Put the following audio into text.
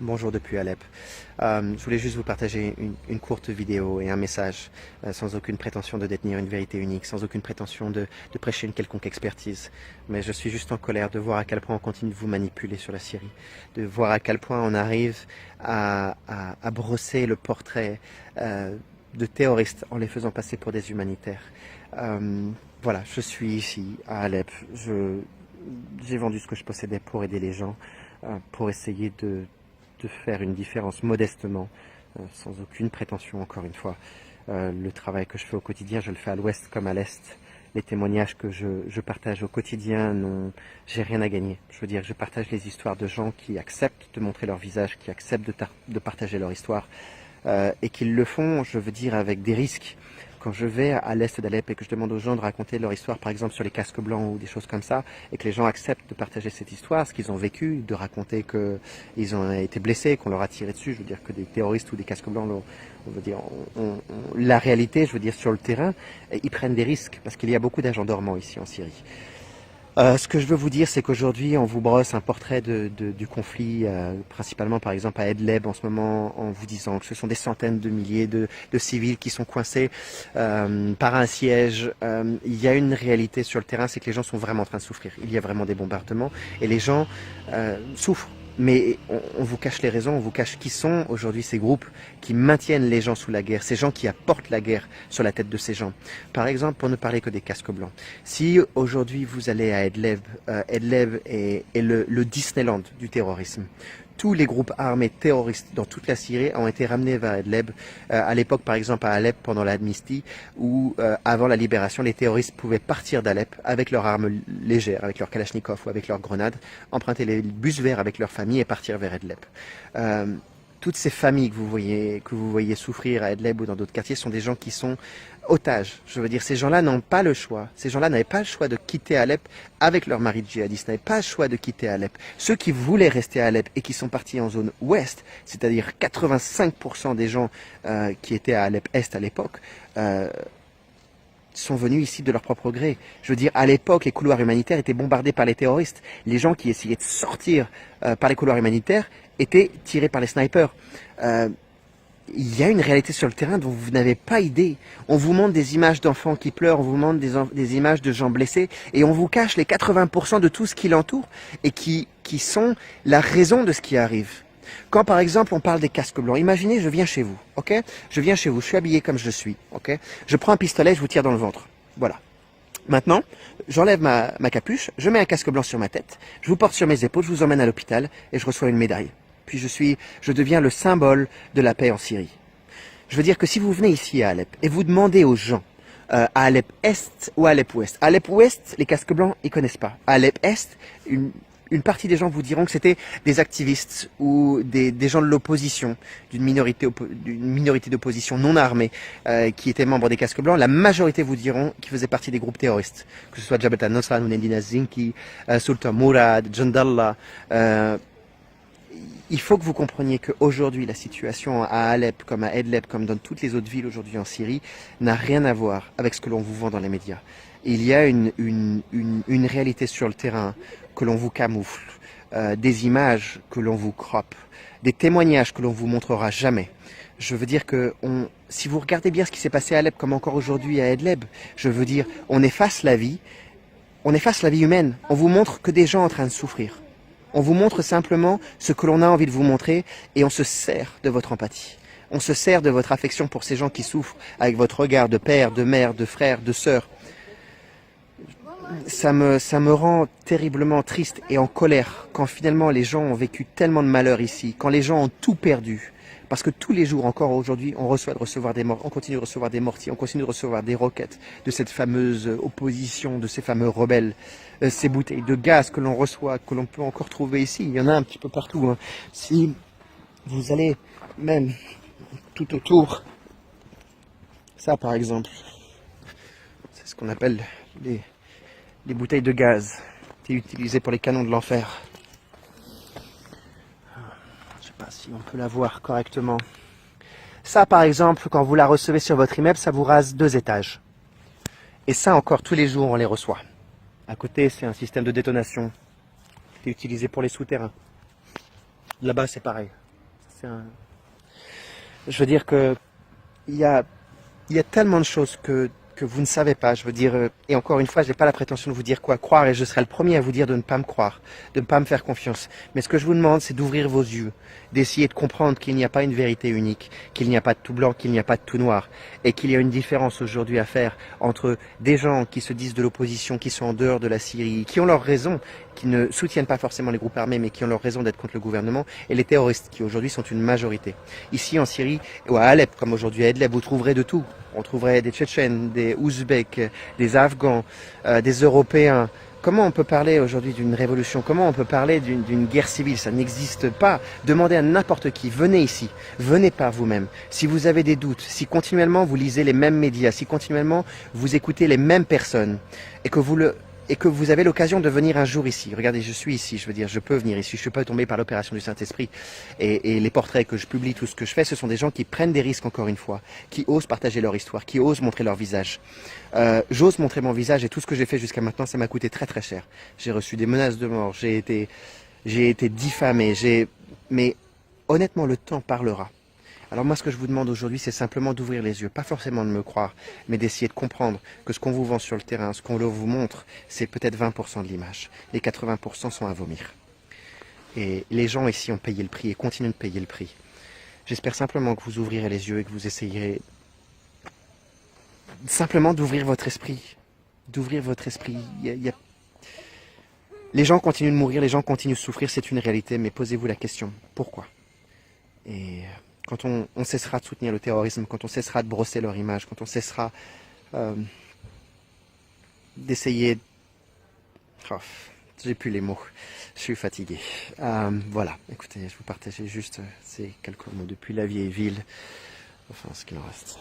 Bonjour depuis Alep. Je voulais juste vous partager une courte vidéo et un message sans aucune prétention de détenir une vérité unique, sans aucune prétention de prêcher une quelconque expertise. Mais je suis juste en colère de voir à quel point on continue de vous manipuler sur la Syrie, de voir à quel point on arrive à brosser le portrait de terroristes en les faisant passer pour des humanitaires. Voilà, je suis ici à Alep. J'ai vendu ce que je possédais pour aider les gens, pour essayer de faire une différence modestement, sans aucune prétention encore une fois. Le travail que je fais au quotidien, je le fais à l'ouest comme à l'est. Les témoignages que je partage au quotidien, j'ai rien à gagner. Je veux dire, je partage les histoires de gens qui acceptent de montrer leur visage, qui acceptent de partager leur histoire, et qu'ils le font, je veux dire, avec des risques. Quand je vais à l'est d'Alep et que je demande aux gens de raconter leur histoire, par exemple sur les casques blancs ou des choses comme ça, et que les gens acceptent de partager cette histoire, ce qu'ils ont vécu, de raconter qu'ils ont été blessés, qu'on leur a tiré dessus, je veux dire que des terroristes ou des casques blancs, on veut dire, la réalité, je veux dire, sur le terrain, ils prennent des risques, parce qu'il y a beaucoup d'agents dormants ici en Syrie. Ce que je veux vous dire, c'est qu'aujourd'hui, on vous brosse un portrait du conflit, principalement par exemple à Idlib en ce moment, en vous disant que ce sont des centaines de milliers de civils qui sont coincés par un siège. Il y a une réalité sur le terrain, c'est que les gens sont vraiment en train de souffrir. Il y a vraiment des bombardements et les gens souffrent. Mais on vous cache les raisons, on vous cache qui sont aujourd'hui ces groupes qui maintiennent les gens sous la guerre, ces gens qui apportent la guerre sur la tête de ces gens. Par exemple, pour ne parler que des casques blancs, si aujourd'hui vous allez à Idlib, Idlib est le Disneyland du terrorisme. Tous les groupes armés terroristes dans toute la Syrie ont été ramenés vers Idlib. À l'époque, par exemple, à Alep, pendant l'amnistie, où avant la libération, les terroristes pouvaient partir d'Alep avec leurs armes légères, avec leurs kalachnikovs ou avec leurs grenades, emprunter les bus verts avec leurs familles et partir vers Idlib. Toutes ces familles que vous voyez souffrir à Idlib ou dans d'autres quartiers sont des gens qui sont otages. Je veux dire, ces gens-là n'ont pas le choix. Ces gens-là n'avaient pas le choix de quitter Alep avec leur mari djihadiste, n'avaient pas le choix de quitter Alep. Ceux qui voulaient rester à Alep et qui sont partis en zone ouest, c'est-à-dire 85% des gens qui étaient à Alep Est à l'époque, sont venus ici de leur propre gré. Je veux dire, à l'époque, les couloirs humanitaires étaient bombardés par les terroristes. Les gens qui essayaient de sortir par les couloirs humanitaires étaient tirés par les snipers. Il y a une réalité sur le terrain dont vous n'avez pas idée. On vous montre des images d'enfants qui pleurent, on vous montre des images de gens blessés, et on vous cache les 80% de tout ce qui l'entoure, et qui sont la raison de ce qui arrive. Quand par exemple on parle des casques blancs, imaginez je viens chez vous, ok? Je viens chez vous, je suis habillé comme je suis, ok? Je prends un pistolet, je vous tire dans le ventre. Voilà. Maintenant, j'enlève ma capuche, je mets un casque blanc sur ma tête, je vous porte sur mes épaules, je vous emmène à l'hôpital, et je reçois une médaille. Puis je deviens le symbole de la paix en Syrie. Je veux dire que si vous venez ici à Alep et vous demandez aux gens à Alep Est ou à Alep Ouest. À Alep Ouest, les casques blancs, ils connaissent pas. À Alep Est, une partie des gens vous diront que c'était des activistes ou des gens de l'opposition, d'une minorité d'opposition non armée qui étaient membres des casques blancs. La majorité vous diront qu'ils faisaient partie des groupes terroristes, que ce soit Jabhat al-Nusra, Nurudin az-Zinki, Sultan Mourad, Jandallah. Il faut que vous compreniez qu'aujourd'hui, la situation à Alep, comme à Idlib, comme dans toutes les autres villes aujourd'hui en Syrie, n'a rien à voir avec ce que l'on vous vend dans les médias. Il y a une réalité sur le terrain que l'on vous camoufle, des images que l'on vous croppe, des témoignages que l'on vous montrera jamais. Je veux dire que si vous regardez bien ce qui s'est passé à Alep, comme encore aujourd'hui à Idlib, je veux dire, on efface la vie humaine. On vous montre que des gens en train de souffrir. On vous montre simplement ce que l'on a envie de vous montrer et on se sert de votre empathie. On se sert de votre affection pour ces gens qui souffrent avec votre regard de père, de mère, de frère, de sœur. Ça me rend terriblement triste et en colère quand finalement les gens ont vécu tellement de malheur ici, quand les gens ont tout perdu. Parce que tous les jours, encore aujourd'hui, on recevoir des morts, on continue de recevoir des mortiers, on continue de recevoir des roquettes de cette fameuse opposition, de ces fameux rebelles, ces bouteilles de gaz que l'on reçoit, que l'on peut encore trouver ici. Il y en a un petit peu partout. Hein. Si vous allez même tout autour, ça par exemple, c'est ce qu'on appelle les bouteilles de gaz, qui est utilisé pour les canons de l'enfer. Je sais pas si on peut la voir correctement. Ça, par exemple, quand vous la recevez sur votre immeuble, ça vous rase 2 étages. Et ça, encore, tous les jours, on les reçoit. À côté, c'est un système de détonation qui est utilisé pour les souterrains. Là-bas, c'est pareil. Je veux dire que il y a tellement de choses que vous ne savez pas. Je veux dire, et encore une fois, je n'ai pas la prétention de vous dire quoi croire, et je serai le premier à vous dire de ne pas me croire, de ne pas me faire confiance. Mais ce que je vous demande, c'est d'ouvrir vos yeux, d'essayer de comprendre qu'il n'y a pas une vérité unique, qu'il n'y a pas de tout blanc, qu'il n'y a pas de tout noir, et qu'il y a une différence aujourd'hui à faire entre des gens qui se disent de l'opposition, qui sont en dehors de la Syrie, qui ont leurs raisons, qui ne soutiennent pas forcément les groupes armés, mais qui ont leur raison d'être contre le gouvernement, et les terroristes, qui aujourd'hui sont une majorité. Ici en Syrie, ou à Alep, comme aujourd'hui à Idlib, vous trouverez de tout. On trouverait des Tchétchènes, des Ouzbeks, des Afghans, des Européens. Comment on peut parler aujourd'hui d'une révolution? Comment on peut parler d'une guerre civile? Ça n'existe pas. Demandez à n'importe qui, venez ici, venez par vous-même. Si vous avez des doutes, si continuellement vous lisez les mêmes médias, si continuellement vous écoutez les mêmes personnes, et que vous avez l'occasion de venir un jour ici. Regardez, je suis ici, je veux dire, je peux venir ici, je suis pas tombé par l'opération du Saint-Esprit. Et les portraits que je publie, tout ce que je fais, ce sont des gens qui prennent des risques encore une fois, qui osent partager leur histoire, qui osent montrer leur visage. J'ose montrer mon visage, et tout ce que j'ai fait jusqu'à maintenant, ça m'a coûté très très cher. J'ai reçu des menaces de mort, j'ai été diffamé, mais honnêtement, le temps parlera. Alors moi, ce que je vous demande aujourd'hui, c'est simplement d'ouvrir les yeux, pas forcément de me croire, mais d'essayer de comprendre que ce qu'on vous vend sur le terrain, ce qu'on vous montre, c'est peut-être 20% de l'image. Les 80% sont à vomir. Et les gens ici ont payé le prix et continuent de payer le prix. J'espère simplement que vous ouvrirez les yeux et que vous essayerez simplement d'ouvrir votre esprit. D'ouvrir votre esprit. Les gens continuent de mourir, les gens continuent de souffrir, c'est une réalité, mais posez-vous la question, pourquoi? Et quand on cessera de soutenir le terrorisme, quand on cessera de brosser leur image, quand on cessera d'essayer... Oh, j'ai plus les mots, je suis fatigué. Voilà, écoutez, je vous partageais juste ces quelques mots depuis la vieille ville, enfin ce qu'il en reste.